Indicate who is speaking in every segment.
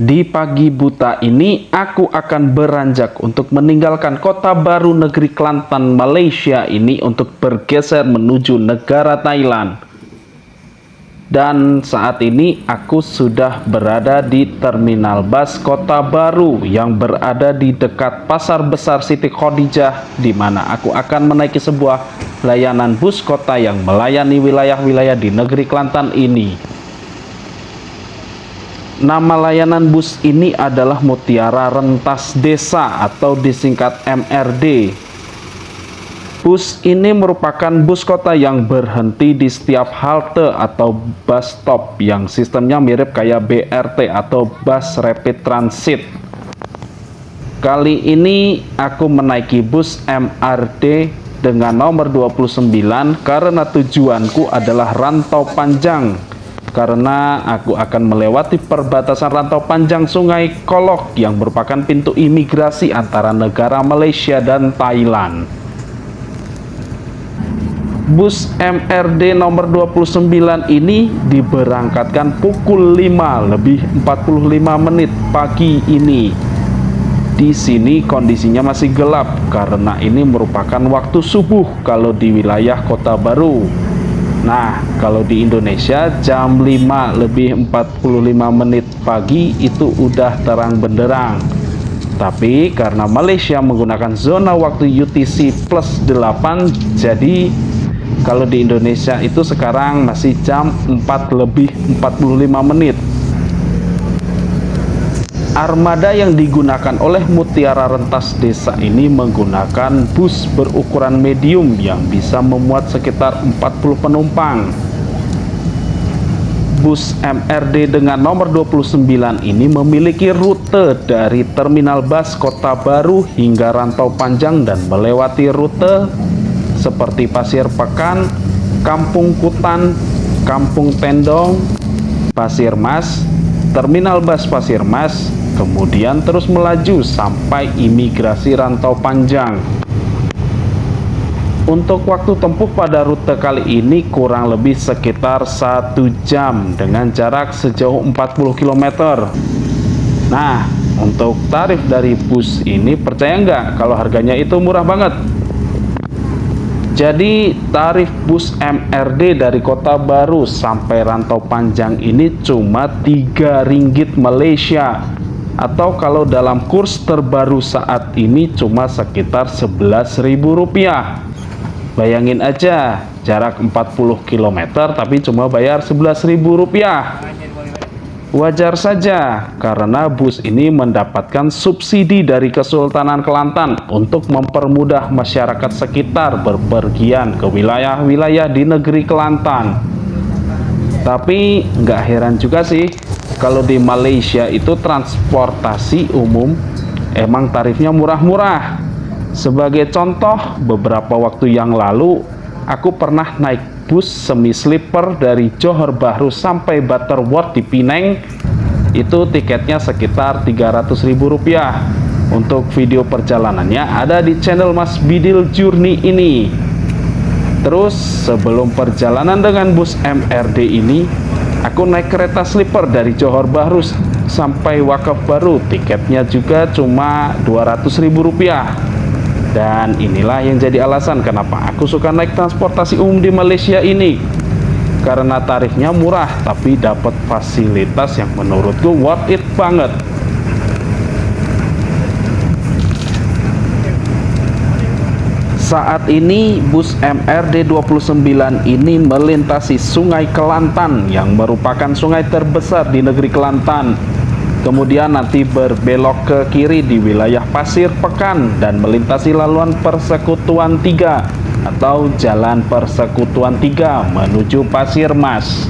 Speaker 1: Di pagi buta ini, aku akan beranjak untuk meninggalkan kota baru negeri Kelantan, Malaysia ini untuk bergeser menuju negara Thailand. Dan saat ini aku sudah berada di Terminal Bus Kota Baru yang berada di dekat Pasar Besar Siti Khadijah, di mana aku akan menaiki sebuah layanan bus kota yang melayani wilayah-wilayah di negeri Kelantan ini. Nama layanan bus ini adalah Mutiara Rentas Desa atau disingkat MRD. Bus ini merupakan bus kota yang berhenti di setiap halte atau bus stop yang sistemnya mirip kayak BRT atau Bus Rapid Transit. Kali ini aku menaiki bus MRD dengan nomor 29 karena tujuanku adalah rantau panjang. Karena aku akan melewati perbatasan rantau panjang Sungai Kolok yang merupakan pintu imigrasi antara negara Malaysia dan Thailand. Bus MRD nomor 29 ini diberangkatkan pukul 5 lebih 45 menit pagi ini. Di sini kondisinya masih gelap karena ini merupakan waktu subuh kalau di wilayah Kota Baru. Nah, kalau di Indonesia jam 5 lebih 45 menit pagi itu udah terang benderang. Tapi karena Malaysia menggunakan zona waktu UTC plus 8, jadi kalau di Indonesia itu sekarang masih jam 4 lebih 45 menit. Armada yang digunakan oleh Mutiara Rentas Desa ini menggunakan bus berukuran medium yang bisa memuat sekitar 40 penumpang. Bus MRD dengan nomor 29 ini memiliki rute dari Terminal Bus Kota Baru hingga Rantau Panjang dan melewati rute seperti Pasir Pekan, Kampung Kutan, Kampung Tendong, Pasir Mas, Terminal Bus Pasir Mas, kemudian terus melaju sampai imigrasi Rantau Panjang. Untuk waktu tempuh pada rute kali ini kurang lebih sekitar 1 jam dengan jarak sejauh 40 km. Nah, untuk tarif dari bus ini percaya nggak kalau harganya itu murah banget? Jadi tarif bus MRD dari Kota Baru sampai Rantau Panjang ini cuma 3 ringgit Malaysia, atau kalau dalam kurs terbaru saat ini cuma sekitar 11.000 rupiah. Bayangin aja, jarak 40 km tapi cuma bayar 11.000 rupiah. Wajar saja karena bus ini mendapatkan subsidi dari Kesultanan Kelantan untuk mempermudah masyarakat sekitar berpergian ke wilayah-wilayah di negeri Kelantan. Tapi nggak heran juga sih kalau di Malaysia itu transportasi umum emang tarifnya murah-murah. Sebagai contoh, beberapa waktu yang lalu aku pernah naik bus semi sleeper dari Johor Bahru sampai Butterworth di Penang. Itu tiketnya sekitar 300.000 rupiah. Untuk video perjalanannya ada di channel Mas Bidil Journey ini. Terus sebelum perjalanan dengan bus MRD ini, aku naik kereta sleeper dari Johor Bahru sampai Wakaf Baru. Tiketnya juga cuma 200.000 rupiah. Dan inilah yang jadi alasan kenapa aku suka naik transportasi umum di Malaysia ini. Karena tarifnya murah tapi dapat fasilitas yang menurutku worth it banget. Saat ini bus MRD 29 ini melintasi Sungai Kelantan yang merupakan sungai terbesar di negeri Kelantan. Kemudian nanti berbelok ke kiri di wilayah Pasir Pekan dan melintasi laluan Persekutuan 3 atau Jalan Persekutuan 3 menuju Pasir Mas.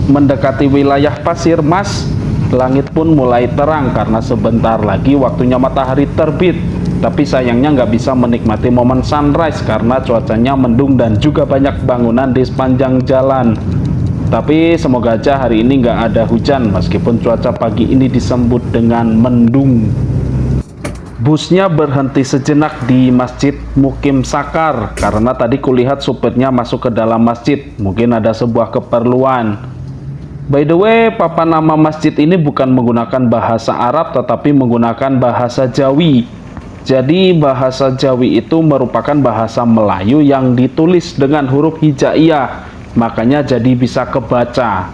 Speaker 1: mendekati wilayah pasir, Mas, langit pun mulai terang karena sebentar lagi waktunya matahari terbit. Tapi sayangnya nggak bisa menikmati momen sunrise karena cuacanya mendung dan juga banyak bangunan di sepanjang jalan. Tapi semoga aja hari ini nggak ada hujan meskipun cuaca pagi ini disambut dengan mendung. Busnya berhenti sejenak di Masjid Mukim Sakar karena tadi kulihat supirnya masuk ke dalam masjid, mungkin ada sebuah keperluan. By the way, papan nama masjid ini bukan menggunakan bahasa Arab tetapi menggunakan bahasa Jawi. Jadi bahasa Jawi itu merupakan bahasa Melayu yang ditulis dengan huruf hijaiyah, makanya jadi bisa kebaca.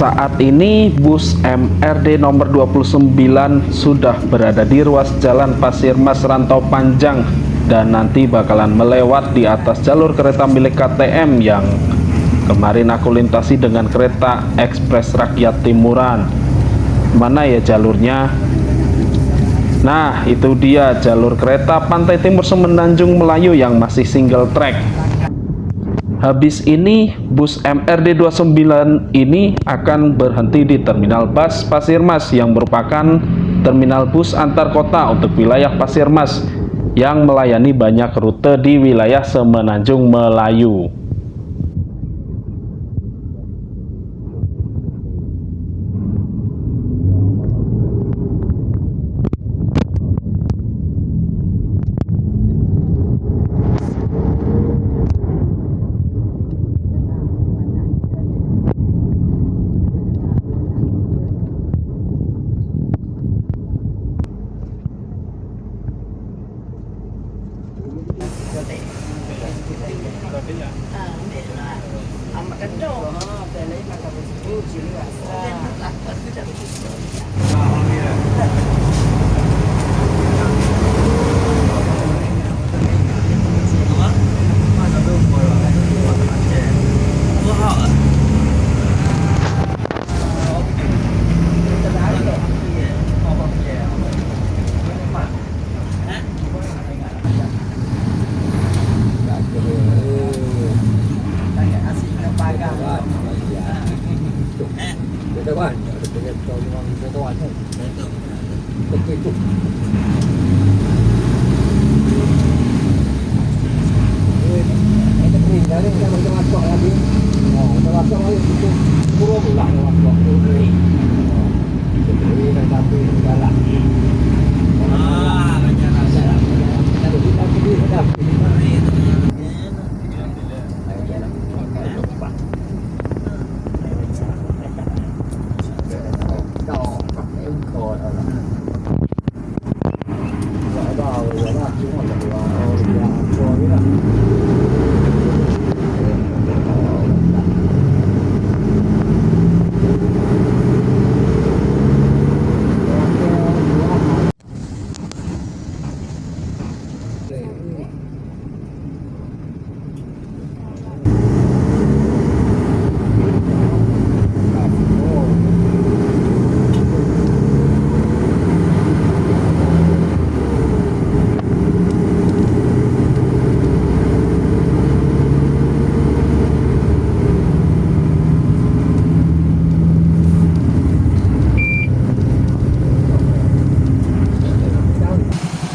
Speaker 1: Saat ini bus MRD nomor 29 sudah berada di ruas jalan Pasir Mas Rantau Panjang dan nanti bakalan melewat di atas jalur kereta milik KTM yang kemarin aku lintasi dengan kereta Ekspres Rakyat Timuran. Mana ya jalurnya? Nah, itu dia jalur kereta Pantai Timur Semenanjung Melayu yang masih single track. Habis ini bus MRD 29 ini akan berhenti di Terminal Bus Pasir Mas yang merupakan terminal bus antar kota untuk wilayah Pasir Mas yang melayani banyak rute di wilayah Semenanjung Melayu.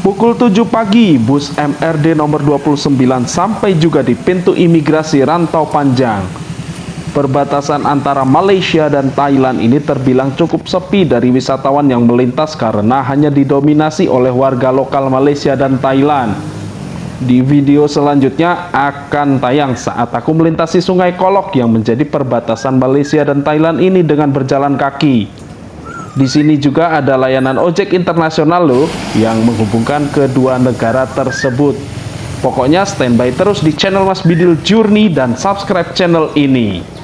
Speaker 1: Pukul 7 pagi, bus MRD nomor 29 sampai juga di pintu imigrasi Rantau Panjang. Perbatasan antara Malaysia dan Thailand ini terbilang cukup sepi dari wisatawan yang melintas karena hanya didominasi oleh warga lokal Malaysia dan Thailand. Di video selanjutnya akan tayang saat aku melintasi Sungai Kolok yang menjadi perbatasan Malaysia dan Thailand ini dengan berjalan kaki. Di sini juga ada layanan ojek internasional loh yang menghubungkan kedua negara tersebut. Pokoknya standby terus di channel Mas Bidil Journey dan subscribe channel ini.